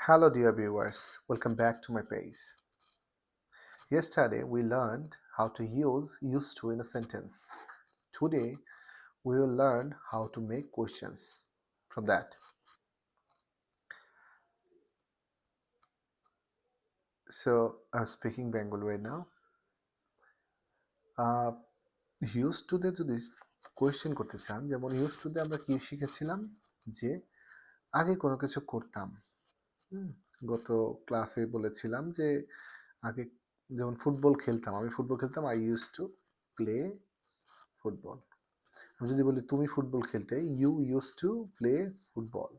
Hello, dear viewers. Welcome back to my page. Yesterday, we learned how to use used to in a sentence. Today, we will learn how to make questions from that. So, I'm speaking Bengali right now. Use to তে যদি question করতে চান, যেমন use to তে আমরা কি শিখেছিলাম যে আগে কোনো কিছু করতাম। গত ক্লাসে বলেছিলাম যে আগে যেমন ফুটবল খেলতাম, আমি ফুটবল খেলতাম, I use to play football. আমি যদি বলি তুমি ফুটবল খেলতে, you use to play football,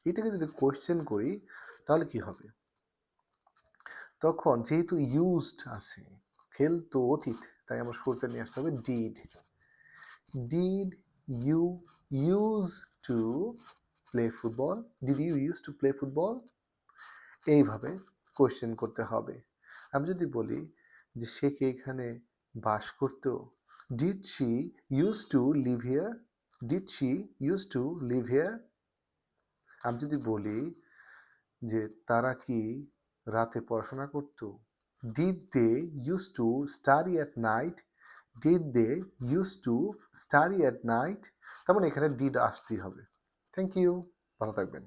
এটাকে যদি কোয়েশ্চেন করি তাহলে কি হবে? তখন যেহেতু ইউজড আছে, খেলতো অতীত, তাই আমার শুরুতে নিয়ে আসতে হবে did. Did you use to play football? Did you use to play football? এইভাবে কোয়েশ্চেন করতে হবে। আমি যদি বলি যে সে কি এখানে বাস করতো, did she use to live here? Did she use to live here? আমি যদি বলি যে তারা কি রাতে পড়াশোনা করতো, did they use to study at night? Did they use to study at night? তার মানে এখানে ডিড আসতেই হবে। থ্যাংক ইউ, ভালো থাকবেন।